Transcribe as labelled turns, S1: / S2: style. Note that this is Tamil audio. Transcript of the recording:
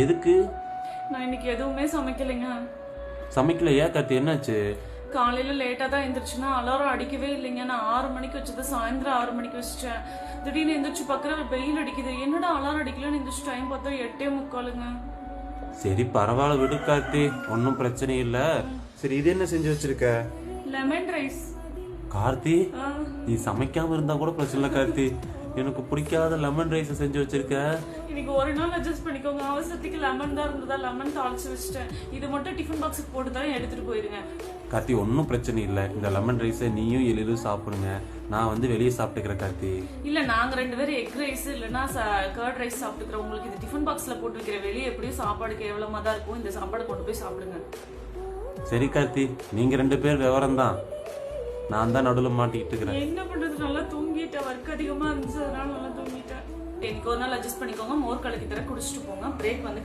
S1: எதுக்கு?
S2: நான் இன்னைக்கு எதுவுமே சமைக்கலைங்க.
S1: சமைக்கலையா? கார்த்தி என்னாச்சு?
S2: காலையில லேட்டா தான் எந்திரிச்சுன்னா அலாரம் அடிக்கவே இல்லைங்க. நான் 6 மணிக்கு வச்சது சாயந்தரம் 6 மணிக்கு வச்சிட்டேன். திடீர்னு எந்திரிச்சு பக்கத்துல வெயில் அடிக்குது. என்னடா அலாரம் அடிக்கலன்னு எந்திரிச்சு டைம் பார்த்தா 8:45ங்க.
S1: சரி பரவாயில்ல விடு கார்த்தி, ஒன்னும் பிரச்சனை இல்ல. சரி இது என்ன செஞ்சு வச்சிருக்க?
S2: Lemon rice.
S1: கார்த்தி நீ சமைக்காம இருந்தா கூட பிரச்சனை இல்ல கார்த்தி, எனக்கு பிடிக்காத லெமன் ரைஸ் செஞ்சு வச்சிருக்க.
S2: இன்னைக்கு ஒரு நாள் அட்ஜஸ்ட் பண்ணிக்கோங்க. அவசரத்துக்கு லெமன் தான் இருந்ததா லெமன் தாளிச்சு வச்சிட்டேன். இது மட்டும் டிஃபன் பாக்ஸுக்கு போட்டு தான் எடுத்துட்டு போயிருங்க.
S1: கார்த்தி ஒன்னும் பிரச்சனை இல்ல, இந்த லெமன் ரைஸை நீயும் எளிலும் சாப்பிடுங்க, நான் வந்து வெளியே சாப்பிட்டுக்கிறேன் கார்த்தி.
S2: இல்ல நாங்க 2 பேரும் எக் ரைஸ் இல்லனா கர்ட் ரைஸ் சாப்பிட்டுக்கிறோம். உங்களுக்கு இது டிஃபன் பாக்ஸ்ல போட்டு வைக்கிற, வெளியே எப்படியும் சாப்பாடு கேவலமா தான் இருக்கும். இந்த சாப்பாடு கொண்டு போய் சாப்பிடுங்க.
S1: சரி கார்த்தி, நீங்க 2 பேர் விவரம் தான், நான் தான் நடுவில் மாட்டிக்கிட்டு இருக்கிறேன்.
S2: என்ன பண்றது, நல்லா தூங்கிட்டேன். ஒர்க் அதிகமா இருந்துச்சு, அதனால நல்லா தூங்கிட்டேன். இன்னைக்கு ஒரு நாள் அட்ஜஸ்ட் பண்ணிக்கோங்க. மோர் கலக்கி தர குடிச்சிட்டு போங்க. பிரேக் வந்து